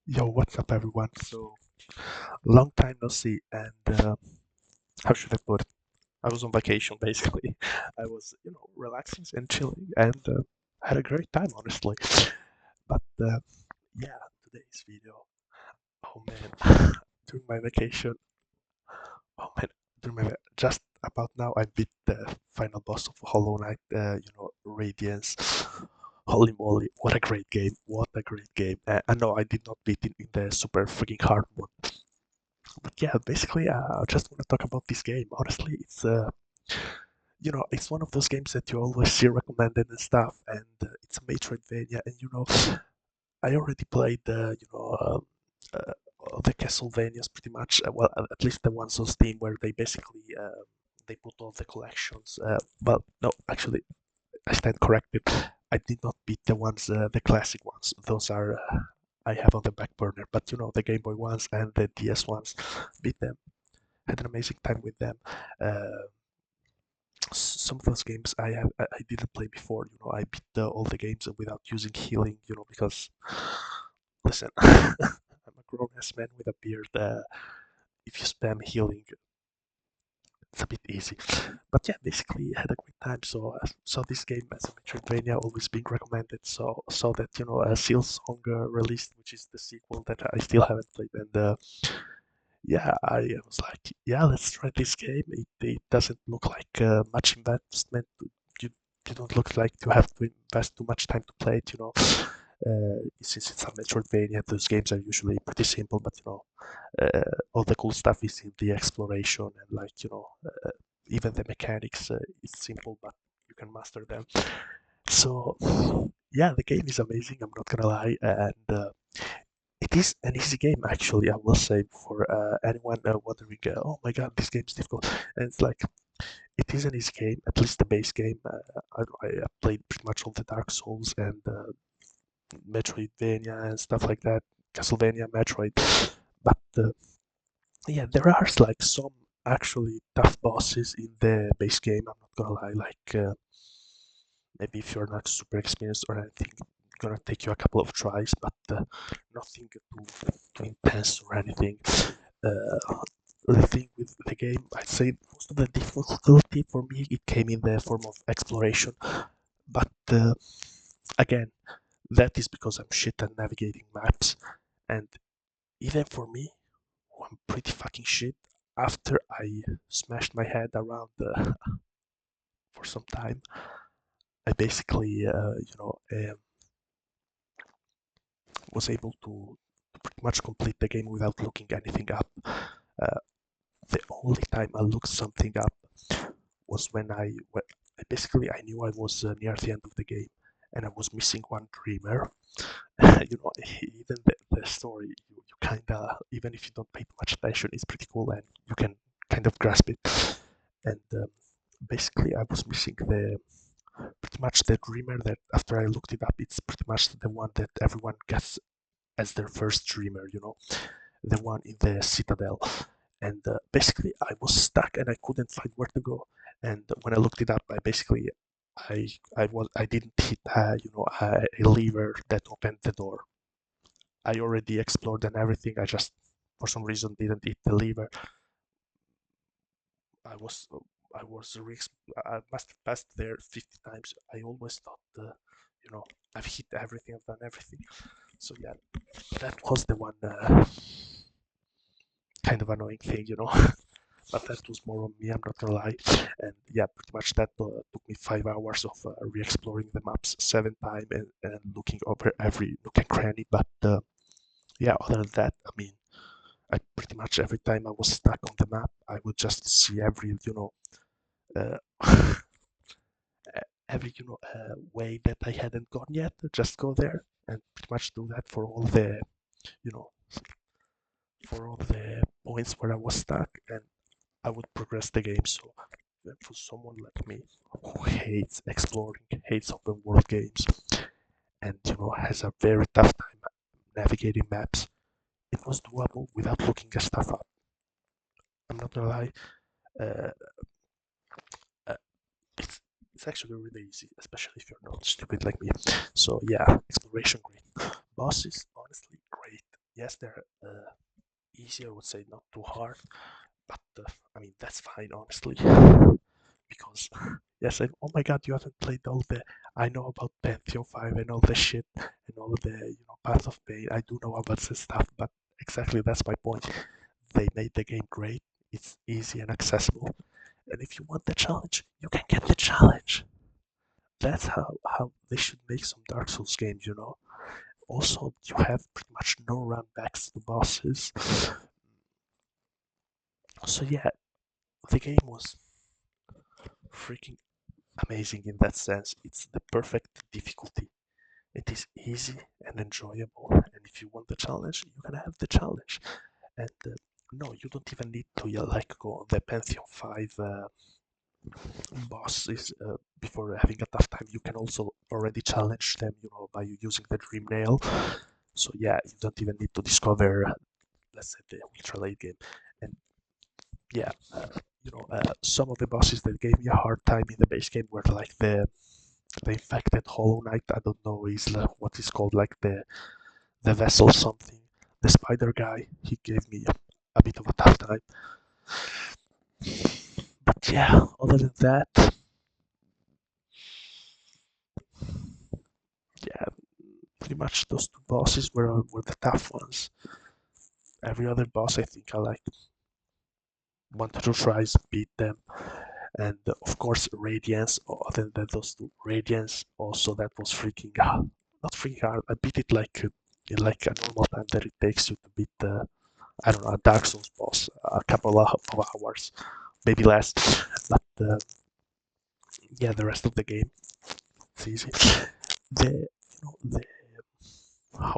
Yo, what's up, everyone? So, long time no see, and how should I put it? I was on vacation, basically. I was, relaxing and chilling, and had a great time, honestly. But yeah, today's video. Oh man, during my vacation. Oh man, just about now, I beat the final boss of Hollow Knight. Radiance. Holy moly, what a great game! What a great game! I know I did not beat it in the super freaking hard mode. But yeah, basically, I just want to talk about this game. Honestly, it's one of those games that you always see recommended and stuff, and it's a Metroidvania. And I already played uh, the Castlevanias pretty much. Well, at least the ones on Steam where they basically they put all the collections. Well, no, actually, I stand corrected. I did not beat the ones, the classic ones. Those are I have on the back burner. But the Game Boy ones and the DS ones, beat them. Had an amazing time with them. Uh, some of those games I didn't play before. I beat all the games without using healing. Because listen, I'm a grown ass man with a beard. If you spam healing, it's a bit easy. But yeah, basically I had a great time. So saw this game as a Metroidvania always being recommended. So saw that Seal Song released, which is the sequel that I still haven't played, and yeah, I was like, yeah, let's try this game. It doesn't look like much investment. You, you don't look like you have to invest too much time to play it. Since it's a Metroidvania, those games are usually pretty simple, but all the cool stuff is in the exploration and even the mechanics. It's simple, but you can master them. So yeah, the game is amazing. I'm not gonna lie, and it is an easy game, actually, I will say, for anyone wondering, oh my god, this game's difficult. And it's like, it is an easy game, at least the base game. I played pretty much all the Dark Souls and Metroidvania and stuff like that, Castlevania, Metroid. But yeah, there are like some actually tough bosses in the base game, I'm not gonna lie, like maybe if you're not super experienced or anything, gonna take you a couple of tries, but nothing too intense or anything. Uh, the thing with the game, I'd say most of the difficulty for me it came in the form of exploration, but again, that is because I'm shit at navigating maps, and even for me, who I'm pretty fucking shit. After I smashed my head around for some time, I basically, was able to pretty much complete the game without looking anything up. Uh, the only time I looked something up was when basically I knew I was near the end of the game and I was missing one dreamer. Even the story, you kind of, even if you don't pay too much attention, it's pretty cool and you can kind of grasp it. And basically, I was missing the pretty much the dreamer that after I looked it up, it's pretty much the one that everyone gets as their first dreamer, the one in the citadel. And basically, I was stuck and I couldn't find where to go. And when I looked it up, I didn't hit a lever that opened the door. I already explored and everything. I just for some reason didn't hit the lever. I was I was I must have passed there 50 times. I always thought you know I've hit everything. I've done everything. So yeah, that was the one kind of annoying thing, but that was more on me, I'm not gonna lie. And yeah, pretty much that took me 5 hours of re-exploring the maps 7 times and looking over every nook and cranny. But yeah, other than that, I mean, I pretty much every time I was stuck on the map, I would just see uh, every way that I hadn't gone yet, just go there and pretty much do that for all the you know for all the points where I was stuck, and I would progress the game. So for someone like me who hates exploring, hates open world games, and has a very tough time navigating maps, it was doable without looking at stuff up. I'm not gonna lie, uh, uh, it's it's actually really easy, especially if you're not stupid like me. So yeah, exploration great, bosses honestly great. yes, they're easy, I would say, not too hard, but I mean, that's fine, honestly. Because, yes, oh my god, you haven't played all the. I know about Pantheon 5 and all the shit and all the, Path of Pain. I do know about this stuff, but exactly that's my point. They made the game great, it's easy and accessible. And if you want the challenge, you can get the challenge. That's how they should make some Dark Souls games. Also, you have pretty much no run backs to bosses. So yeah, the game was freaking amazing in that sense. It's the perfect difficulty. It is easy and enjoyable. And if you want the challenge, you can have the challenge. And no, you don't even need to like go on the Pantheon 5 bosses before having a tough time. You can also already challenge them, by using the Dream Nail. So yeah, you don't even need to discover, let's say, the ultra late game. And yeah, some of the bosses that gave me a hard time in the base game were like the infected Hollow Knight. I don't know is what is called like the vessel something. The spider guy, he gave me a bit of a tough time. But yeah, other than that, yeah, pretty much those two bosses were the tough ones. Every other boss, I think I like wanted to try to beat them, and of course Radiance. Other than those two, Radiance also that was freaking hard. Not freaking hard. I beat it like in like a normal time that it takes you to beat the I don't know a Dark Souls boss, a couple of hours, maybe less. But yeah, the rest of the game it's easy. The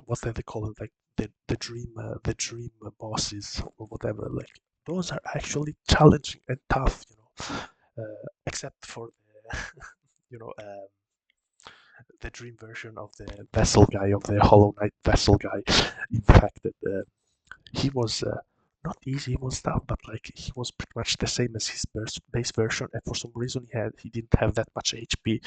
what do they call it? Like the dream bosses or whatever. Like those are actually challenging and tough. Except for the the dream version of the vessel guy of the Hollow Knight vessel guy. In fact, that he was not easy, he was tough, but like he was pretty much the same as his base version, and for some reason he didn't have that much HP,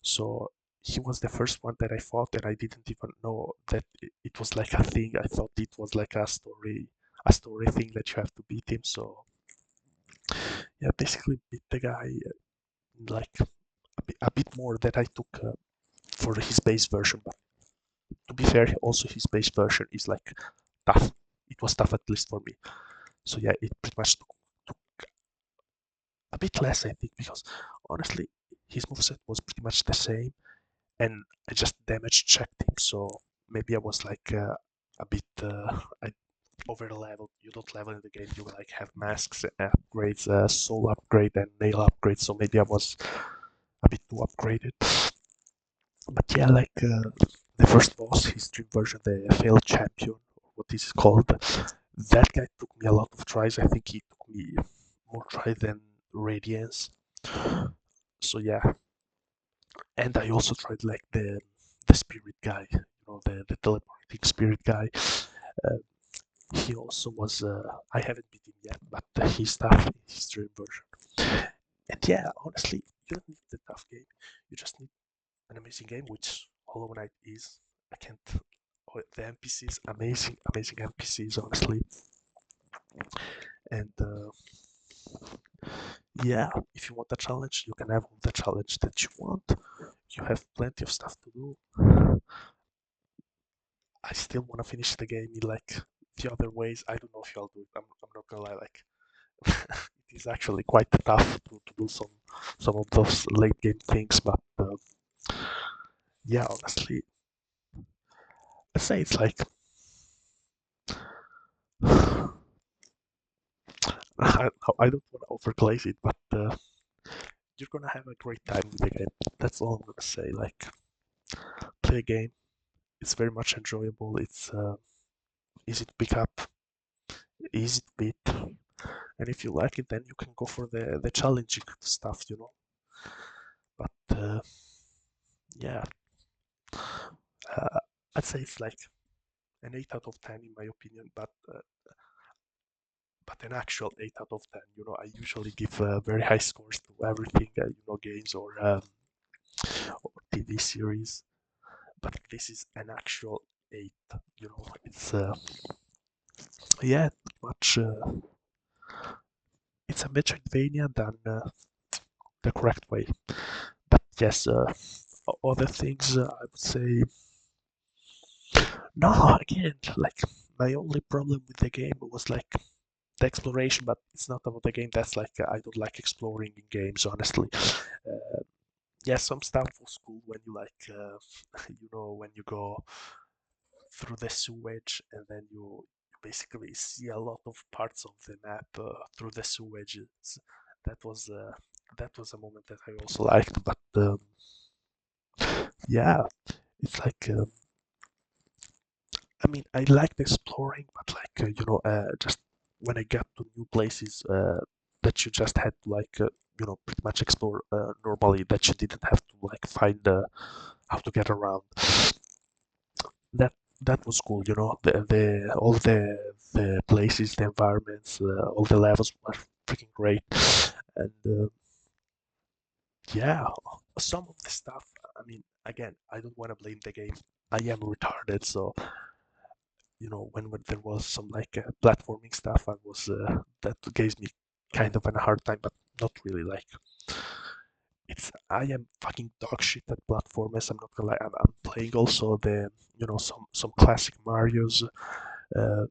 so he was the first one that I fought, and I didn't even know that it was like a thing. I thought it was like a story thing that you have to beat him. So yeah, basically beat the guy like a bit more that I took for his base version. But to be fair, also his base version is like tough. It was tough at least for me. So yeah, it pretty much took a bit less, I think, because honestly, his moveset was pretty much the same, and I just damage checked him. So maybe I was like a bit over leveled. You don't level in the game. You like have masks, upgrades, soul upgrade, and nail upgrade. So maybe I was a bit too upgraded. But yeah, like the first boss, his dream version, the failed champion, or what is it called? That guy took me a lot of tries. I think he took me more tries than Radiance. So yeah, and I also tried like the spirit guy, the teleporting spirit guy. Uh, he also was. I haven't beat him yet, but his stuff in his dream version. And yeah, honestly, you don't need the tough game. You just need an amazing game, which Hollow Knight is. I can't. Oh, the NPCs, amazing, amazing NPCs, honestly. And yeah, if you want a challenge, you can have the challenge that you want. You have plenty of stuff to do. I still want to finish the game in like the other ways. I don't know if I'll do it. I'm not gonna lie, like it is actually quite tough to do some of those late game things, but yeah, honestly, I'd say it's like I don't want to overglaze it, but you're gonna have a great time with the game. That's all I'm gonna say. Like, play a game. It's very much enjoyable. It's easy to pick up, easy to beat, and if you like it, then you can go for the challenging stuff. But yeah, uh, I'd say it's like an 8 out of 10 in my opinion, but an actual 8 out of 10. I usually give very high scores to everything, games or TV series, but this is an actual 8. It's Yeah, pretty much. It's a Metroidvania done the correct way. But yes, other things I would say. No, again, like my only problem with the game was like the exploration, but it's not about the game. That's like I don't like exploring in games, honestly. Uh, yeah, some stuff was cool when you like, when you go through the sewage and then you basically see a lot of parts of the map through the sewage. That was uh, that was a moment that I also liked, but yeah, it's like I mean I liked exploring, but like just when I got to new places that you just had to like pretty much explore normally, that you didn't have to like find how to get around. That that was cool, the all the places, the environments, all the levels were freaking great, and yeah, some of the stuff. I mean, again, I don't want to blame the game. I am retarded, so when there was some like platforming stuff, I was that gave me kind of a hard time, but not really. Like I am fucking dog shit at platformers. I'm not gonna lie. I'm playing also the some classic Mario's. Uh,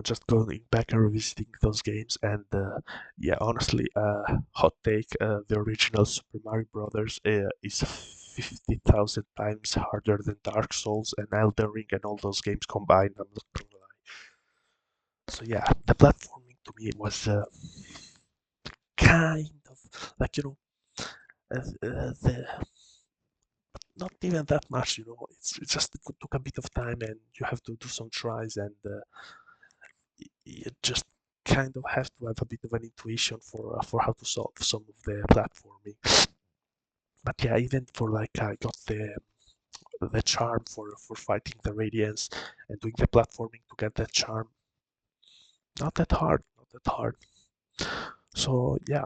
just going back and revisiting those games, and yeah, honestly, hot take: the original Super Mario Brothers is 50,000 times harder than Dark Souls and Elden Ring and all those games combined. I'm not gonna lie. So yeah, the platforming to me was kind of like the not even that much. It just took a bit of time, and you have to do some tries, and you just kind of have to have a bit of an intuition for how to solve some of the platforming. But yeah, even for like I got the charm for fighting the Radiance and doing the platforming to get that charm. Not that hard, not that hard. So yeah,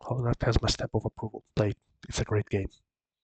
Hollow Knight has my stamp of approval. Play, it's a great game.